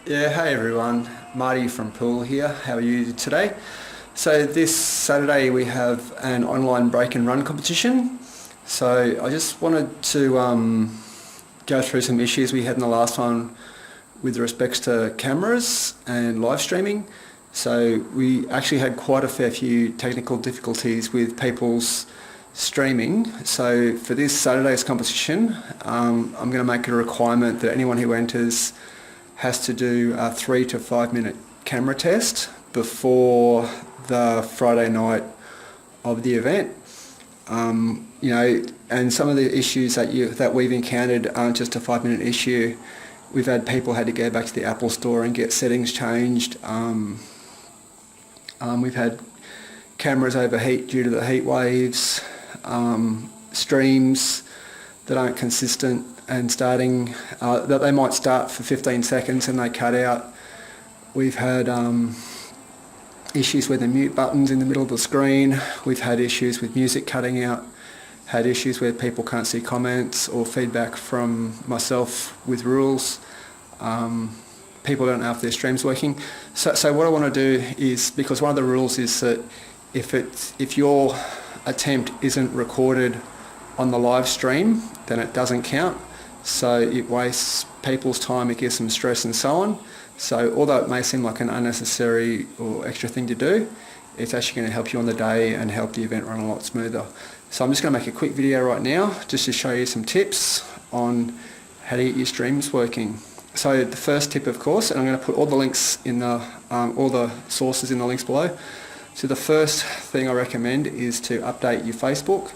Yeah, hey everyone, Marty from Pool here. How are you today? So this Saturday we have an online break and run competition. So I just wanted to go through some issues we had in the last one with respects to cameras and live streaming. So we actually had quite a fair few technical difficulties with people's streaming. So for this Saturday's competition, I'm going to make it a requirement that anyone who enters has to do a 3 to 5 minute camera test before the Friday night of the event. And some of the issues that we've encountered aren't just a 5 minute issue. We've had people had to go back to the Apple store and get settings changed. We've had cameras overheat due to the heat waves, streams that aren't consistent and starting, that they might start for 15 seconds and they cut out. We've had issues with the mute buttons in the middle of the screen. We've had issues with music cutting out, had issues where people can't see comments or feedback from myself with rules. People don't know if their stream's working. So what I want to do is, because one of the rules is that if your attempt isn't recorded on the live stream, then it doesn't count. So it wastes people's time, it gives them stress and so on. So although it may seem like an unnecessary or extra thing to do, it's actually going to help you on the day and help the event run a lot smoother. So I'm just going to make a quick video right now just to show you some tips on how to get your streams working. So the first tip, of course, and I'm going to put all the links in all the sources in the links below. So the first thing I recommend is to update your Facebook.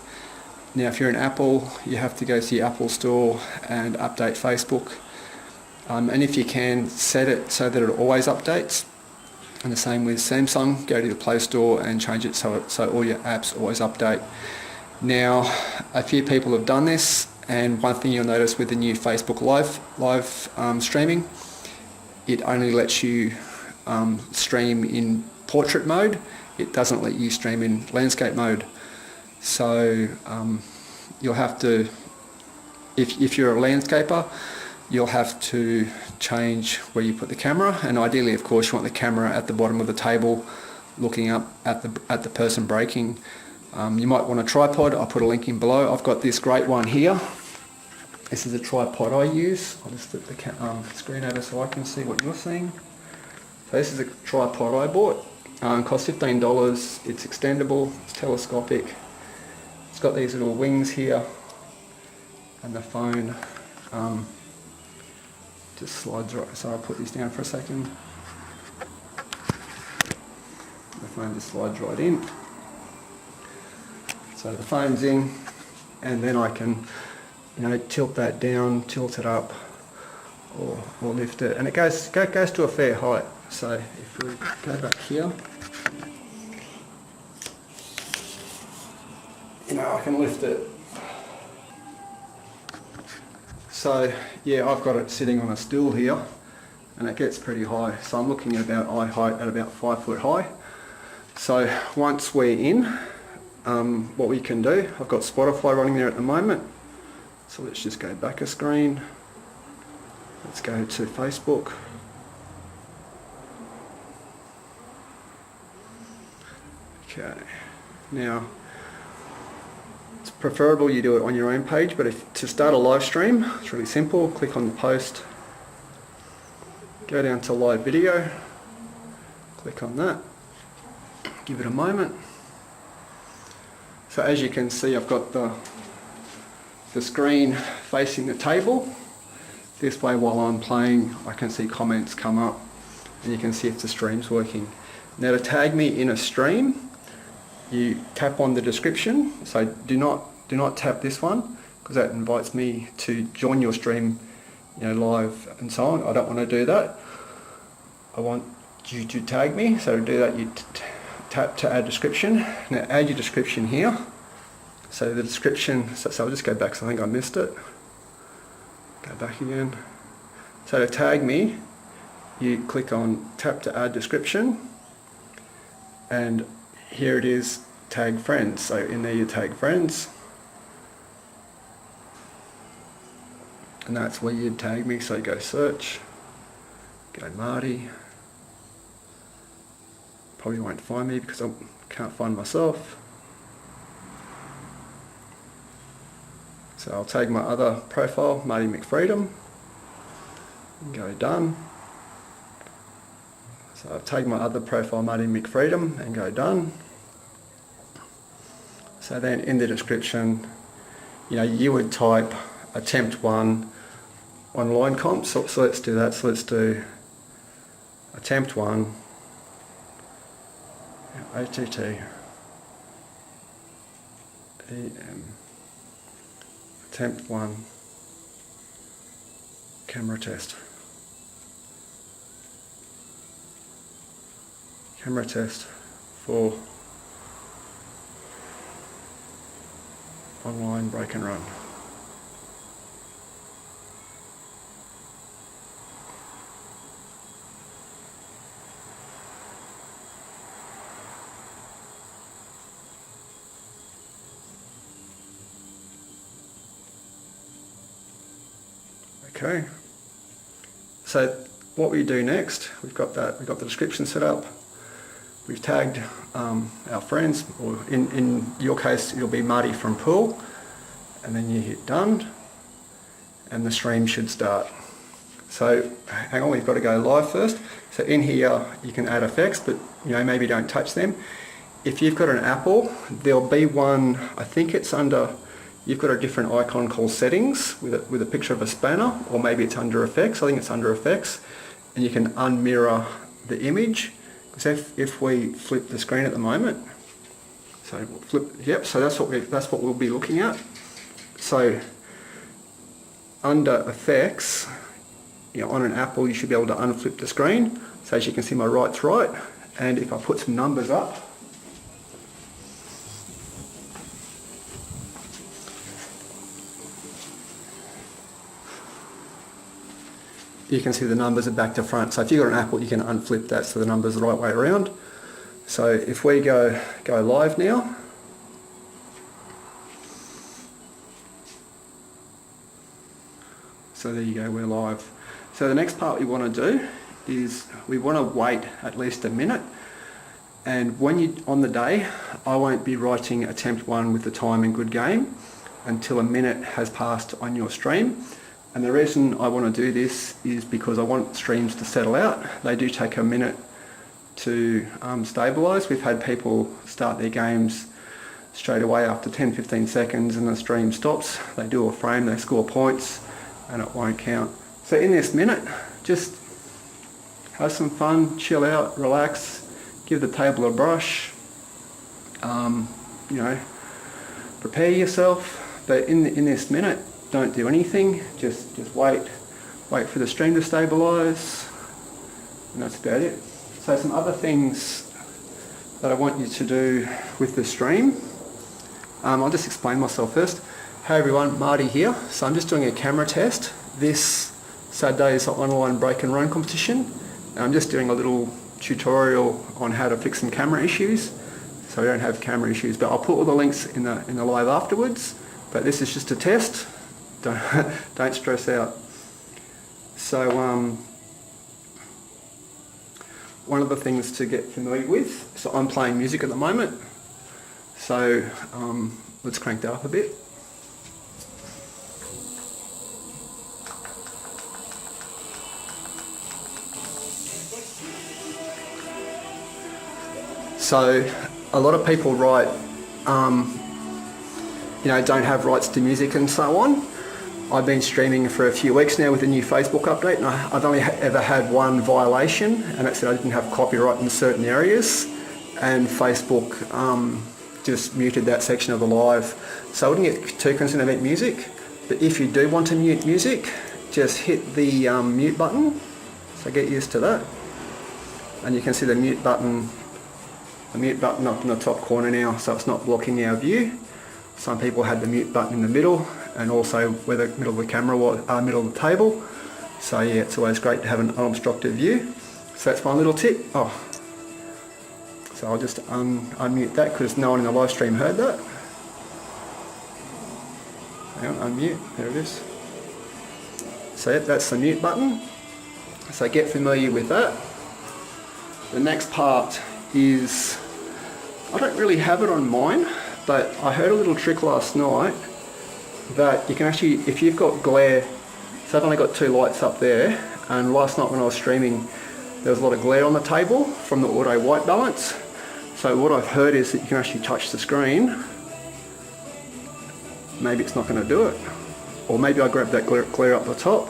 Now if you're an Apple, you have to go to your Apple store and update Facebook. And if you can, set it so that it always updates. And the same with Samsung, go to the Play Store and change it so all your apps always update. Now, a few people have done this, and one thing you'll notice with the new Facebook live streaming, it only lets you stream in portrait mode. It doesn't let you stream in landscape mode. So you'll have to, if you're a landscaper, you'll have to change where you put the camera, and ideally, of course, you want the camera at the bottom of the table looking up at the person breaking. You might want a tripod. I'll put a link in below. I've got this great one here. This is a tripod I use. I'll just flip the screen over so I can see what you're seeing. So this is a tripod I bought. It cost $15. It's extendable, it's telescopic. It's got these little wings here, and the phone just slides right. So I'll put this down for a second. The phone just slides right in. So the phone's in, and then I can, tilt that down, tilt it up, or lift it, and it goes to a fair height. So if we go back here, I can lift it. So yeah, I've got it sitting on a stool here, and it gets pretty high. So I'm looking at about eye height at about 5 foot high. So once we're in, what we can do, I've got Spotify running there at the moment. So let's just go back a screen. Let's go to Facebook. Okay, now it's preferable you do it on your own page, but to start a live stream, it's really simple. Click on the post, go down to live video, click on that, give it a moment. So as you can see, I've got the screen facing the table. This way, while I'm playing, I can see comments come up, and you can see if the stream's working. Now to tag me in a stream, you tap on the description. So do not tap this one, because that invites me to join your stream, live and so on. I don't want to do that. I want you to tag me. So to do that, you tap to add description. Now add your description here. So the description, so I'll just go back, so I think I missed it. Go back again. So to tag me, you click on tap to add description, and here it is, tag friends. So in there you tag friends, and that's where you'd tag me. So you go search, Go Marty. Probably won't find me because I can't find myself. So I'll tag my other profile, Marty McFreedom, and go done. So I've tagged my other profile, Marty McFreedom, and go done. So then in the description, you would type attempt 1 online comp. So let's do that. So let's do attempt 1, ATT, EM, attempt 1, camera test. Camera test for online break and run. Okay. So what we do next, we've got the description set up. We've tagged our friends, or in your case it'll be Marty from Pool, and then you hit done and the stream should start. So hang on, we've got to go live first. So in here you can add effects, but maybe don't touch them. If you've got an Apple, there'll be one, I think it's under, you've got a different icon called settings with a picture of a spanner, or maybe it's under effects. I think it's under effects, and you can unmirror the image. So if we flip the screen at the moment, so we'll flip, yep. So that's what we'll be looking at. So under effects, on an Apple, you should be able to unflip the screen. So as you can see, my right's right, and if I put some numbers up, you can see the numbers are back to front. So if you've got an Apple, you can unflip that so the numbers are the right way around. So if we go live now, so there you go, we're live. So the next part we want to do is we want to wait at least a minute, and on the day, I won't be writing attempt 1 with the time and good game until a minute has passed on your stream. And the reason I want to do this is because I want streams to settle out. They do take a minute to stabilise. We've had people start their games straight away after 10-15 seconds and the stream stops. They do a frame, they score points, and it won't count. So in this minute, just have some fun, chill out, relax, give the table a brush, prepare yourself. But in this minute, don't do anything, just wait for the stream to stabilise, and that's about it. So some other things that I want you to do with the stream, I'll just explain myself first. Hey everyone, Marty here. So I'm just doing a camera test. This Saturday is an online break and run competition, and I'm just doing a little tutorial on how to fix some camera issues, so we don't have camera issues, but I'll put all the links in the live afterwards. But this is just a test. Don't stress out. So one of the things to get familiar with, so I'm playing music at the moment, so let's crank that up a bit. So a lot of people write, don't have rights to music and so on. I've been streaming for a few weeks now with a new Facebook update, and I've only ever had one violation, and it said I didn't have copyright in certain areas, and Facebook just muted that section of the live. So I wouldn't get too concerned about music, but if you do want to mute music, just hit the mute button, so get used to that. And you can see the mute button up in the top corner now, so it's not blocking our view. Some people had the mute button in the middle, and also where the middle of the camera was, middle of the table. So yeah, it's always great to have an unobstructed view. So that's my little tip. So I'll just unmute that because no one in the live stream heard that. Hang on, unmute, there it is. So yeah, that's the mute button. So get familiar with that. The next part is, I don't really have it on mine, but I heard a little trick last night that you can actually, if you've got glare, so I've only got 2 lights up there, and last night when I was streaming there was a lot of glare on the table from the auto white balance. So what I've heard is that you can actually touch the screen. Maybe it's not going to do it, or maybe I grab that glare up the top.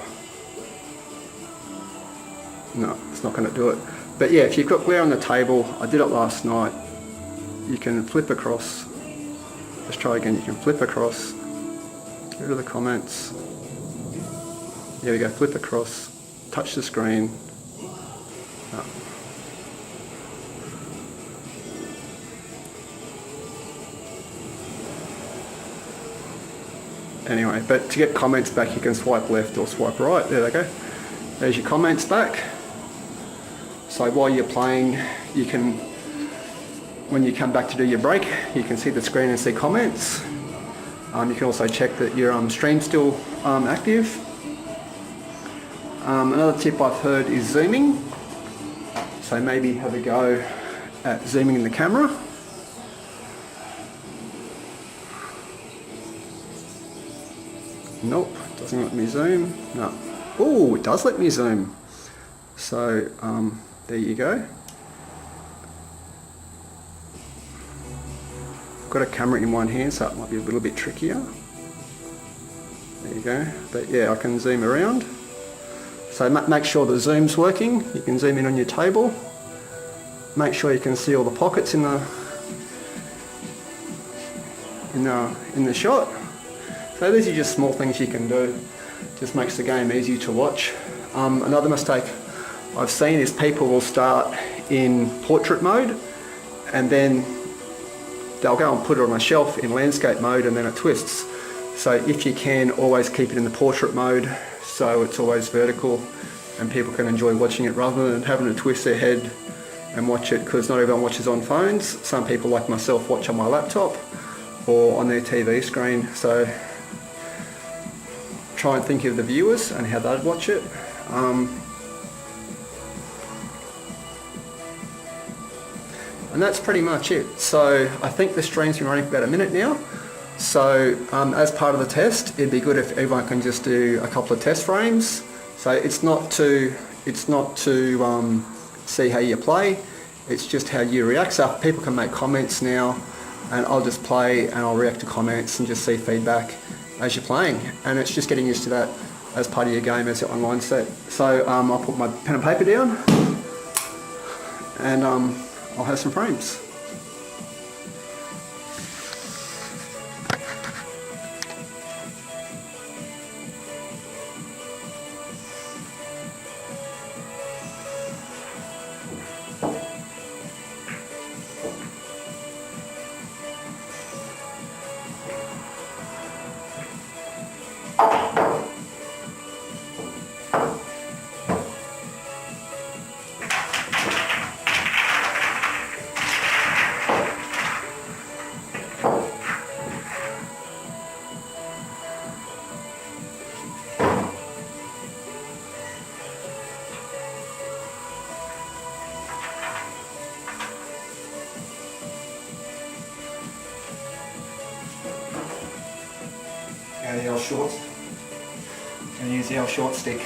No, it's not going to do it. But yeah, if you've got glare on the table, I did it last night, you can flip across. Let's try again. You can flip across, get rid of the comments. There we go, flip across, touch the screen. No. Anyway, but to get comments back, you can swipe left or swipe right. There they go. There's your comments back. So while you're playing, you can, when you come back to do your break, you can see the screen and see comments. You can also check that your stream's still active. Another tip I've heard is zooming. So maybe have a go at zooming in the camera. Nope, doesn't let me zoom. No. Oh, it does let me zoom. So there you go. I've got a camera in one hand, so it might be a little bit trickier. There you go. But yeah, I can zoom around. So make sure the zoom's working. You can zoom in on your table. Make sure you can see all the pockets in the shot. So these are just small things you can do. Just makes the game easier to watch. Another mistake I've seen is people will start in portrait mode and then they'll go and put it on a shelf in landscape mode and then it twists. So if you can, always keep it in the portrait mode so it's always vertical and people can enjoy watching it rather than having to twist their head and watch it, because not everyone watches on phones. Some people like myself watch on my laptop or on their TV screen. So try and think of the viewers and how they'd watch it. And that's pretty much it. So I think the stream's been running for about a minute now. So as part of the test, it'd be good if everyone can just do a couple of test frames. So it's not to see how you play, it's just how you react. So people can make comments now and I'll just play and I'll react to comments and just see feedback as you're playing. And it's just getting used to that as part of your game as your online set. So I'll put my pen and paper down and I'll have some frames. The L short, and use the L short stick.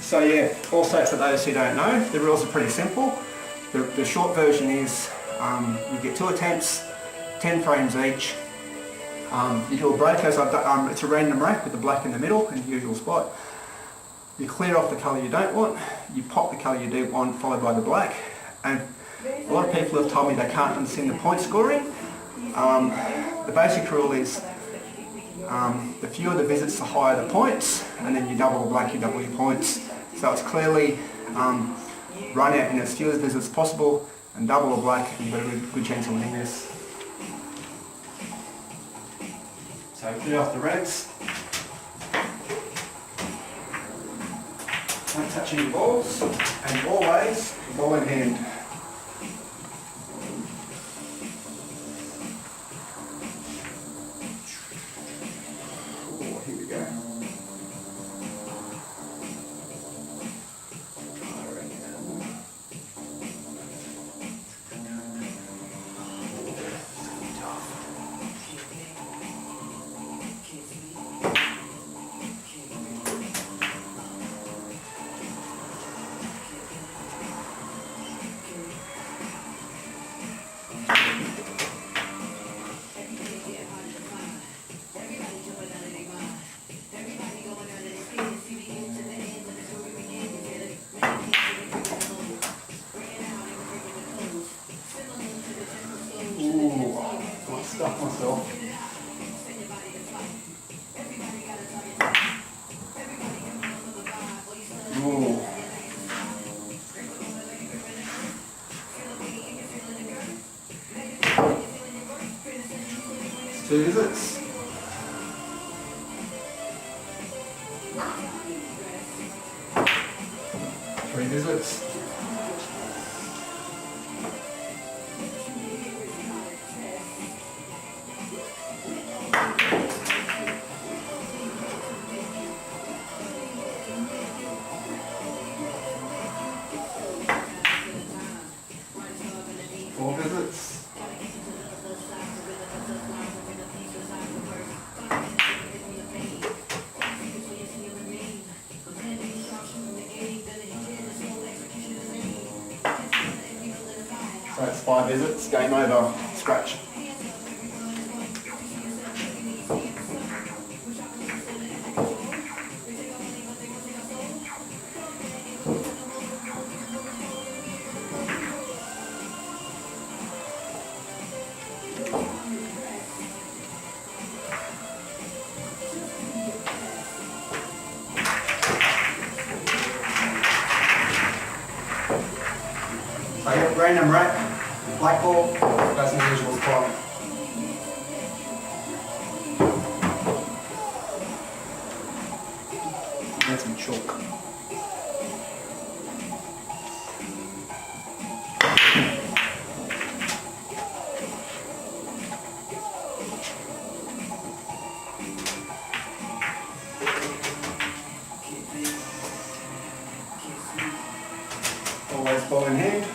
So yeah, also for those who don't know, the rules are pretty simple. The short version is you get 2 attempts, 10 frames each. You do a break as I've done, it's a random rack with the black in the middle in the usual spot. You clear off the colour you don't want, you pop the colour you do want, followed by the black. And a lot of people have told me they can't understand the point scoring. The basic rule is the fewer the visits, the higher the points, and then you double the black, you double your points. So it's clearly run out in as few visits as possible and double the black, and you've got a good chance of winning this. So clear off the reds. Don't touch any balls, and always ball in hand. myself. Ooh. 2 visits. 3 visits. 4 visits. 5 visits, game over, scratch. So I get random rat. Black ball, that's an unusual spot. That's some chalk. Always ball in hand.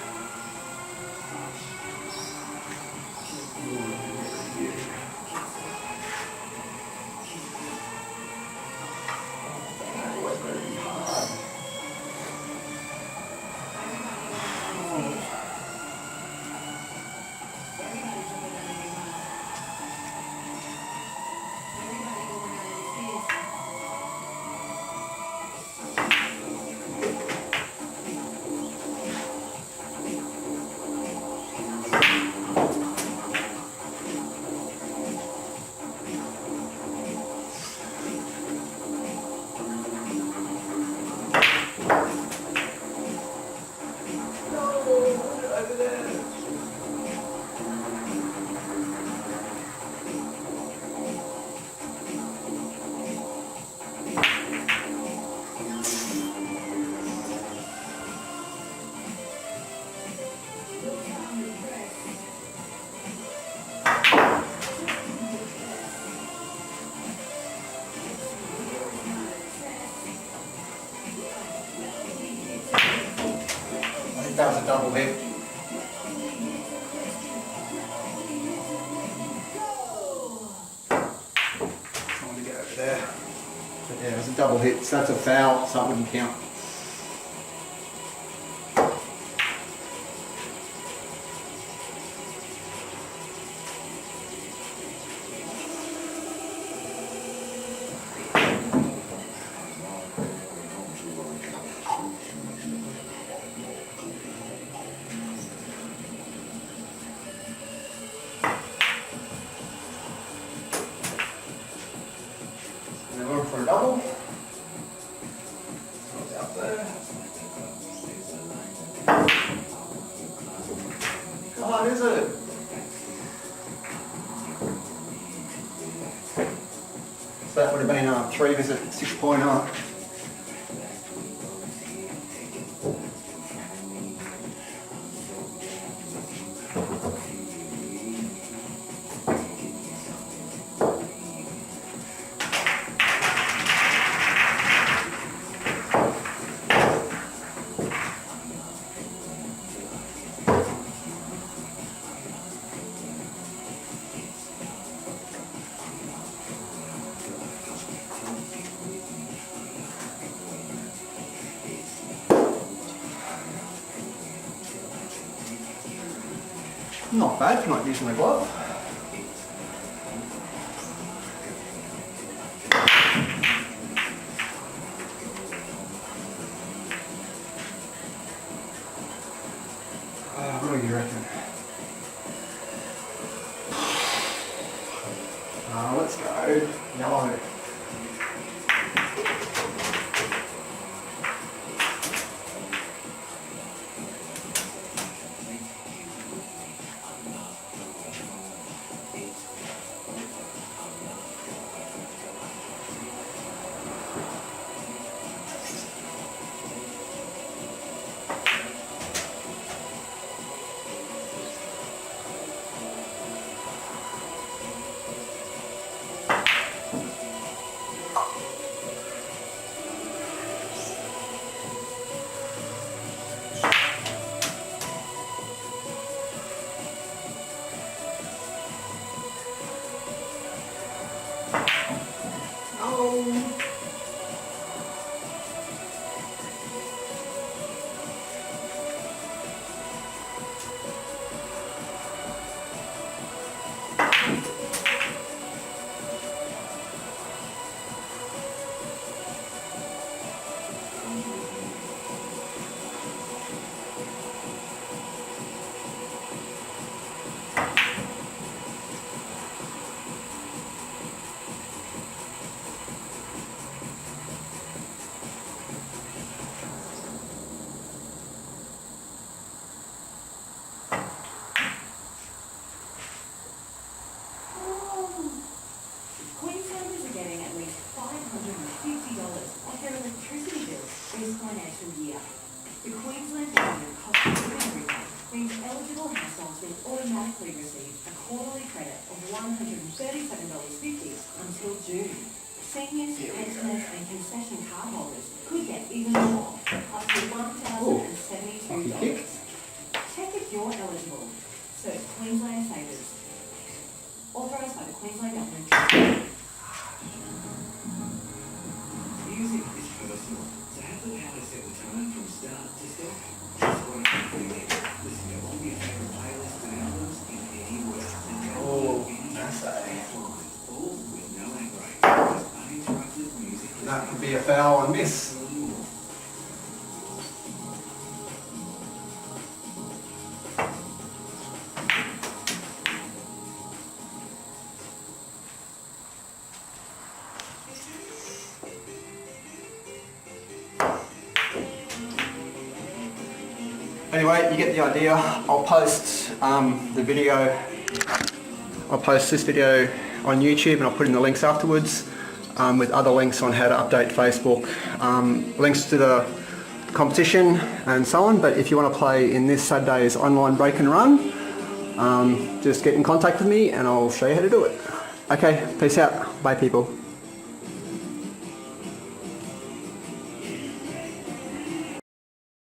That was a double hit. Someone to get over there. But yeah, it was a double hit, so that's a foul, so it wouldn't count. For a double. Out there. How hard is it? So that would have been a 3 visit 6-pointer. Not bad for not using the glove. What do you reckon? go. Yellow. Queenslanders are getting at least $550 off their electricity bills this financial year. The Queensland Government Cost of Living Rebate means eligible households will automatically receive a quarterly credit of $137.50 until June. Seniors, pensioners and concession card holders could get even more, up to $1,072. Check if you're eligible. Search Queensland Savers. Authorised by the Queensland Government. Music is personal, so have the power to set the tone from start to stop. Just one thing. Listen to all your favourite playlists and albums in any way. Oh, that's All with no ad breaks. Just uninterrupted music. That could be a foul on miss. Anyway, you get the idea. I'll post the video. I'll post this video on YouTube and I'll put in the links afterwards with other links on how to update Facebook, links to the competition and so on. But if you want to play in this Saturday's online break and run, just get in contact with me and I'll show you how to do it. Okay, peace out. Bye people.